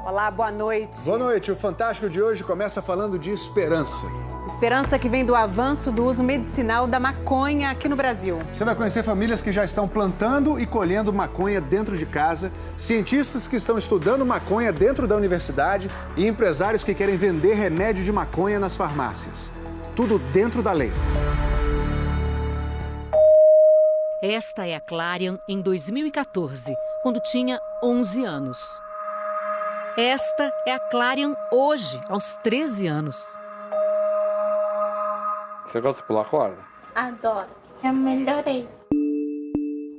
Olá, boa noite. Boa noite. O Fantástico de hoje começa falando de esperança. Esperança que vem do avanço do uso medicinal da maconha aqui no Brasil. Você vai conhecer famílias que já estão plantando e colhendo maconha dentro de casa, cientistas que estão estudando maconha dentro da universidade e empresários que querem vender remédio de maconha nas farmácias. Tudo dentro da lei. Esta é a Clarion em 2014, quando tinha 11 anos. Esta é a Clarion hoje, aos 13 anos. Você gosta de pular corda? Adoro. Eu melhorei.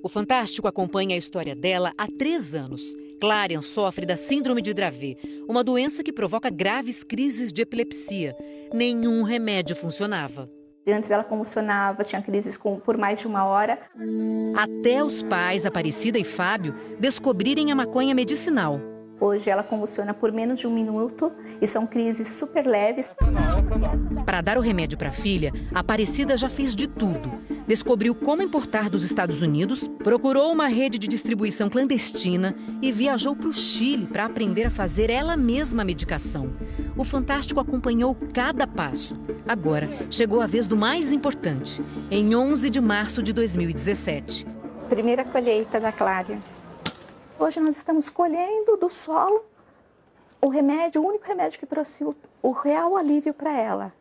O Fantástico acompanha a história dela há 3 anos. Clarion sofre da síndrome de Dravet, uma doença que provoca graves crises de epilepsia. Nenhum remédio funcionava. Antes ela convulsionava, tinha crises por mais de 1 hora. Até os pais, Aparecida e Fábio, descobrirem a maconha medicinal. Hoje ela convulsiona por menos de 1 minuto e são crises super leves. Para dar o remédio para a filha, a Aparecida já fez de tudo. Descobriu como importar dos Estados Unidos, procurou uma rede de distribuição clandestina e viajou para o Chile para aprender a fazer ela mesma a medicação. O Fantástico acompanhou cada passo. Agora, chegou a vez do mais importante, em 11 de março de 2017. Primeira colheita da Clarion. Hoje nós estamos colhendo do solo o remédio, o único remédio que trouxe o real alívio para ela.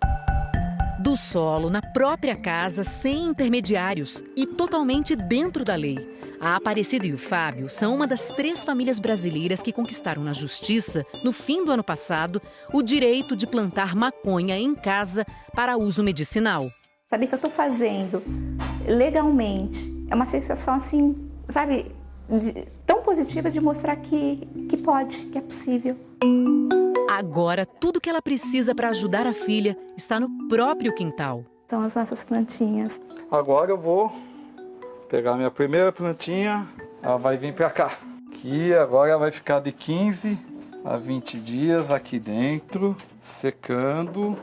Do solo, na própria casa, sem intermediários e totalmente dentro da lei. A Aparecida e o Fábio são uma das 3 famílias brasileiras que conquistaram na justiça, no fim do ano passado, o direito de plantar maconha em casa para uso medicinal. Saber que eu estou fazendo legalmente é uma sensação assim, sabe, tão positiva de mostrar que pode, que é possível. Agora, tudo que ela precisa para ajudar a filha está no próprio quintal. São as nossas plantinhas. Agora eu vou pegar minha primeira plantinha, ela vai vir para cá. Aqui agora ela vai ficar de 15 a 20 dias aqui dentro, secando.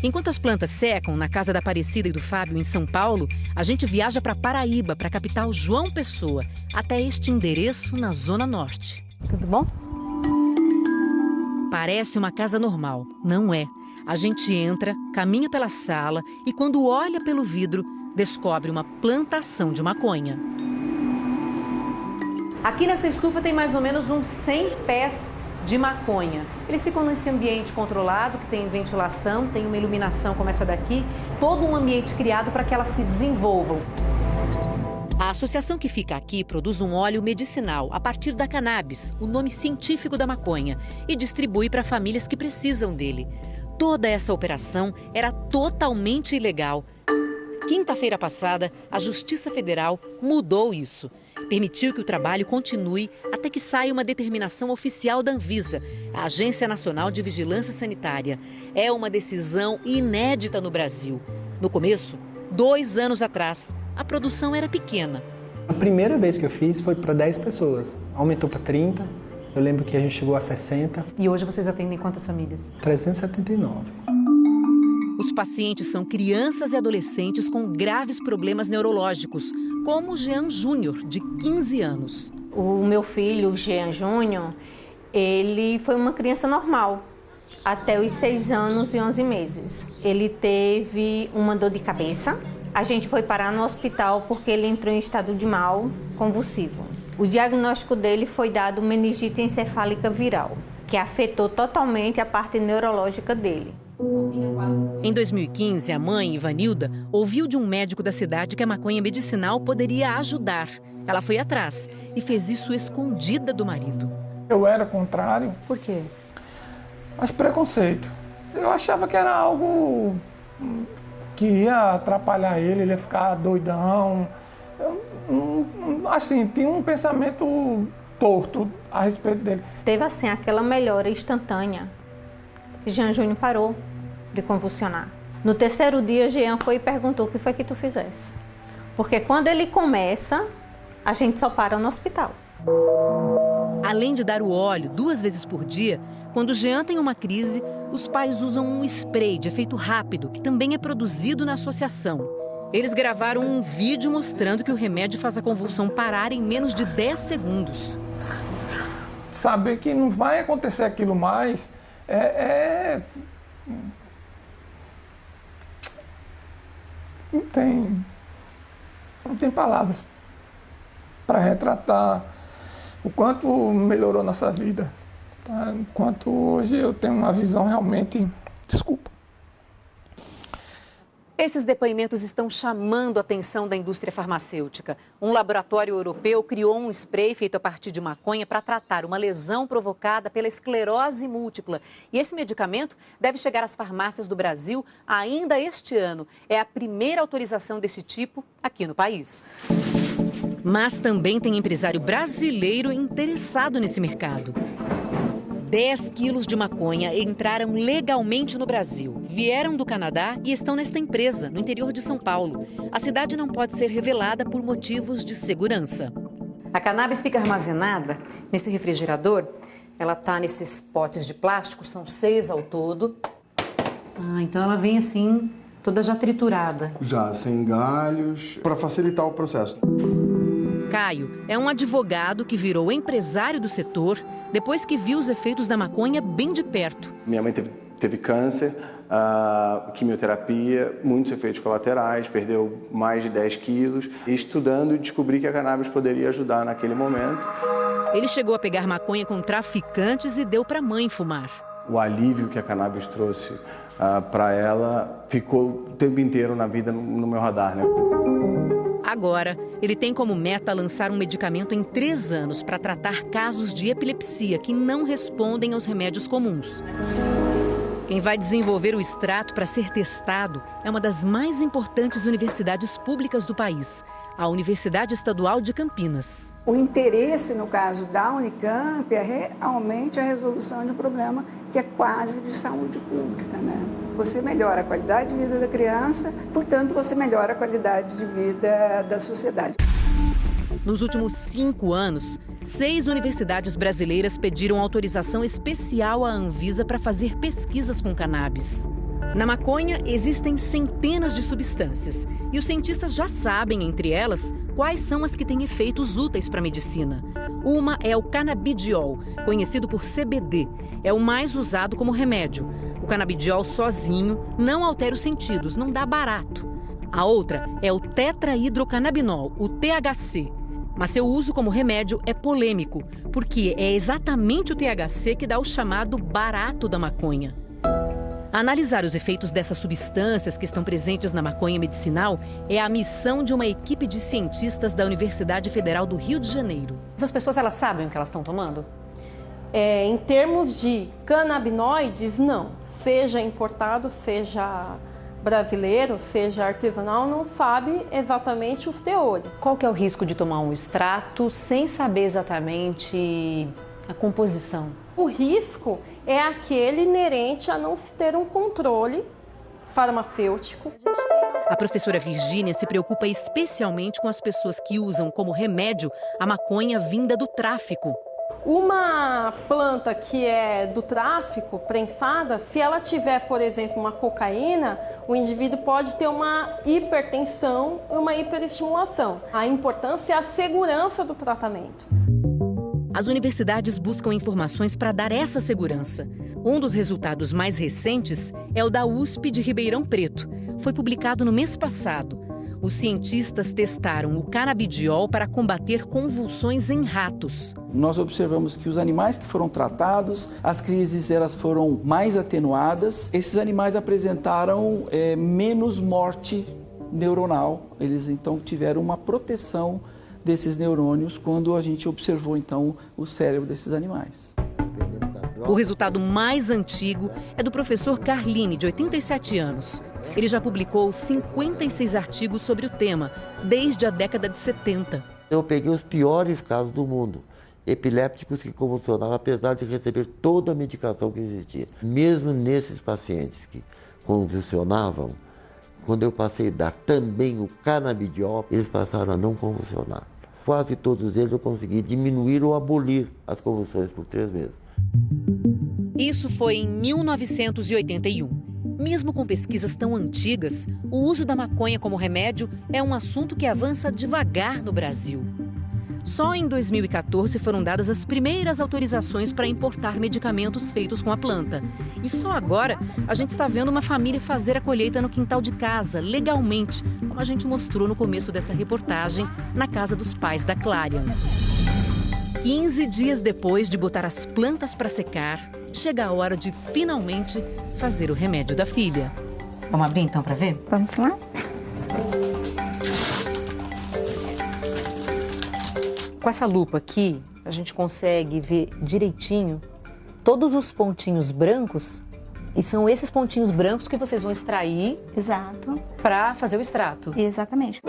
Enquanto as plantas secam na casa da Aparecida e do Fábio em São Paulo, a gente viaja para Paraíba, para a capital João Pessoa, até este endereço na Zona Norte. Tudo bom? Parece uma casa normal. Não é. A gente entra, caminha pela sala e quando olha pelo vidro, descobre uma plantação de maconha. Aqui nessa estufa tem mais ou menos uns 100 pés de maconha. Eles ficam nesse ambiente controlado, que tem ventilação, tem uma iluminação como essa daqui, todo um ambiente criado para que elas se desenvolvam. A associação que fica aqui produz um óleo medicinal a partir da cannabis, o nome científico da maconha, e distribui para famílias que precisam dele. Toda essa operação era totalmente ilegal. Quinta-feira passada, a Justiça Federal mudou isso. Permitiu que o trabalho continue até que saia uma determinação oficial da Anvisa, a Agência Nacional de Vigilância Sanitária. É uma decisão inédita no Brasil. No começo, 2 anos atrás, a produção era pequena. A primeira vez que eu fiz foi para 10 pessoas. Aumentou para 30. Eu lembro que a gente chegou a 60. E hoje vocês atendem quantas famílias? 379. Os pacientes são crianças e adolescentes com graves problemas neurológicos, como o Jean Júnior, de 15 anos. O meu filho, o Jean Júnior, ele foi uma criança normal, até os 6 anos e 11 meses. Ele teve uma dor de cabeça. A gente foi parar no hospital porque ele entrou em estado de mal convulsivo. O diagnóstico dele foi dado meningite encefálica viral, que afetou totalmente a parte neurológica dele. Em 2015, a mãe, Ivanilda, ouviu de um médico da cidade que a maconha medicinal poderia ajudar. Ela foi atrás e fez isso escondida do marido. Eu era contrário. Por quê? Mas preconceito. Eu achava que era algo que ia atrapalhar ele ia ficar doidão. Assim, tinha um pensamento torto a respeito dele. Teve assim aquela melhora instantânea. Jean Júnior parou de convulsionar. No 3º dia, Jean foi e perguntou o que foi que tu fizesse. Porque quando ele começa, a gente só para no hospital. Além de dar o óleo 2 vezes por dia, quando Jean tem uma crise, os pais usam um spray de efeito rápido, que também é produzido na associação. Eles gravaram um vídeo mostrando que o remédio faz a convulsão parar em menos de 10 segundos. saber que não vai acontecer aquilo mais, não tem palavras para retratar o quanto melhorou nossa vida, tá? O quanto hoje eu tenho uma visão realmente... Desculpa. Esses depoimentos estão chamando a atenção da indústria farmacêutica. Um laboratório europeu criou um spray feito a partir de maconha para tratar uma lesão provocada pela esclerose múltipla. E esse medicamento deve chegar às farmácias do Brasil ainda este ano. É a primeira autorização desse tipo aqui no país. Mas também tem empresário brasileiro interessado nesse mercado. 10 quilos de maconha entraram legalmente no Brasil. Vieram do Canadá e estão nesta empresa, no interior de São Paulo. A cidade não pode ser revelada por motivos de segurança. A cannabis fica armazenada nesse refrigerador. Ela está nesses potes de plástico, são 6 ao todo. Então ela vem assim, toda já triturada. Já, sem galhos, para facilitar o processo. Caio é um advogado que virou empresário do setor depois que viu os efeitos da maconha bem de perto. Minha mãe teve câncer, quimioterapia, muitos efeitos colaterais, perdeu mais de 10 quilos. E estudando, descobri que a cannabis poderia ajudar naquele momento. Ele chegou a pegar maconha com traficantes e deu para a mãe fumar. O alívio que a cannabis trouxe para ela ficou o tempo inteiro na vida no meu radar, né? Agora, ele tem como meta lançar um medicamento em 3 anos para tratar casos de epilepsia que não respondem aos remédios comuns. Quem vai desenvolver o extrato para ser testado é uma das mais importantes universidades públicas do país, a Universidade Estadual de Campinas. O interesse, no caso da Unicamp, é realmente a resolução de um problema que é quase de saúde pública, né? Você melhora a qualidade de vida da criança, portanto, você melhora a qualidade de vida da sociedade. Nos últimos 5 anos, 6 universidades brasileiras pediram autorização especial à Anvisa para fazer pesquisas com cannabis. Na maconha, existem centenas de substâncias e os cientistas já sabem, entre elas, quais são as que têm efeitos úteis para a medicina. Uma é o canabidiol, conhecido por CBD. É o mais usado como remédio. O canabidiol sozinho não altera os sentidos, não dá barato. A outra é o tetrahidrocannabinol, o THC. Mas seu uso como remédio é polêmico, porque é exatamente o THC que dá o chamado barato da maconha. Analisar os efeitos dessas substâncias que estão presentes na maconha medicinal é a missão de uma equipe de cientistas da Universidade Federal do Rio de Janeiro. As pessoas, elas sabem o que elas estão tomando? Em termos de canabinoides, não. Seja importado, seja brasileiro, seja artesanal, não sabe exatamente os teores. Qual que é o risco de tomar um extrato sem saber exatamente a composição? O risco é aquele inerente a não se ter um controle farmacêutico. A professora Virgínia se preocupa especialmente com as pessoas que usam como remédio a maconha vinda do tráfico. Uma planta que é do tráfico, prensada, se ela tiver, por exemplo, uma cocaína, o indivíduo pode ter uma hipertensão e uma hiperestimulação. A importância é a segurança do tratamento. As universidades buscam informações para dar essa segurança. Um dos resultados mais recentes é o da USP de Ribeirão Preto. Foi publicado no mês passado. Os cientistas testaram o canabidiol para combater convulsões em ratos. Nós observamos que os animais que foram tratados, as crises elas foram mais atenuadas. Esses animais apresentaram menos morte neuronal. Eles então tiveram uma proteção desses neurônios quando a gente observou então o cérebro desses animais. O resultado mais antigo é do professor Carline, de 87 anos. Ele já publicou 56 artigos sobre o tema, desde a década de 70. Eu peguei os piores casos do mundo, epilépticos que convulsionavam, apesar de receber toda a medicação que existia. Mesmo nesses pacientes que convulsionavam, quando eu passei a dar também o canabidiol, eles passaram a não convulsionar. Quase todos eles eu consegui diminuir ou abolir as convulsões por 3 meses. Isso foi em 1981. Mesmo com pesquisas tão antigas, o uso da maconha como remédio é um assunto que avança devagar no Brasil. Só em 2014 foram dadas as primeiras autorizações para importar medicamentos feitos com a planta. E só agora a gente está vendo uma família fazer a colheita no quintal de casa, legalmente, como a gente mostrou no começo dessa reportagem, na casa dos pais da Clarian. 15 dias depois de botar as plantas para secar, chega a hora de finalmente fazer o remédio da filha. Vamos abrir então para ver? Vamos lá? Com essa lupa aqui, a gente consegue ver direitinho todos os pontinhos brancos, e são esses pontinhos brancos que vocês vão extrair. Exato. Para fazer o extrato. Exatamente.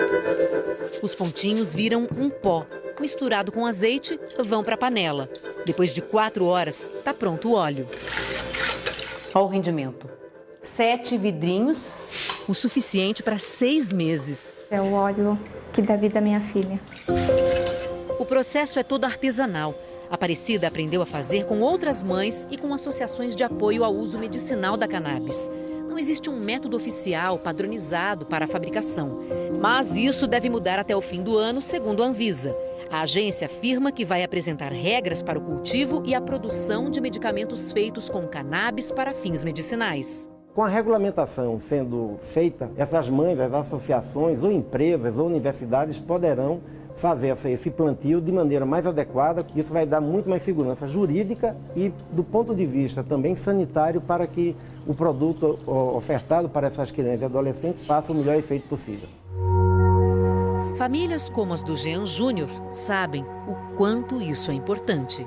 Os pontinhos viram um pó. Misturado com azeite, vão para a panela. Depois de 4 horas, está pronto o óleo. Olha o rendimento. 7 vidrinhos. O suficiente para 6 meses. É o óleo que dá vida à minha filha. O processo é todo artesanal. Aparecida aprendeu a fazer com outras mães e com associações de apoio ao uso medicinal da cannabis. Não existe um método oficial padronizado para a fabricação. Mas isso deve mudar até o fim do ano, segundo a Anvisa. A agência afirma que vai apresentar regras para o cultivo e a produção de medicamentos feitos com cannabis para fins medicinais. Com a regulamentação sendo feita, essas mães, as associações ou empresas ou universidades poderão fazer esse plantio de maneira mais adequada. Isso vai dar muito mais segurança jurídica e, do ponto de vista também sanitário, para que o produto ofertado para essas crianças e adolescentes faça o melhor efeito possível. Famílias como as do Jean Júnior sabem o quanto isso é importante.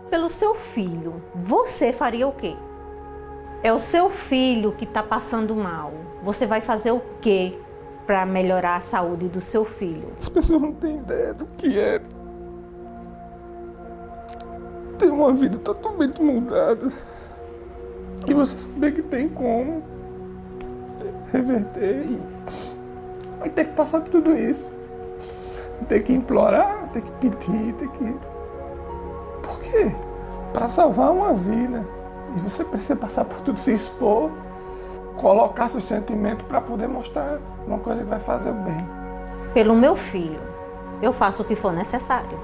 Pelo seu filho, você faria o quê? É o seu filho que está passando mal. Você vai fazer o quê para melhorar a saúde do seu filho? As pessoas não têm ideia do que é ter uma vida totalmente mudada. E você saber que tem como reverter e ter que passar por tudo isso. Ter que implorar, ter que pedir, ter que... Por quê? Para salvar uma vida. E você precisa passar por tudo, se expor, colocar seu sentimento para poder mostrar uma coisa que vai fazer o bem. Pelo meu filho, eu faço o que for necessário.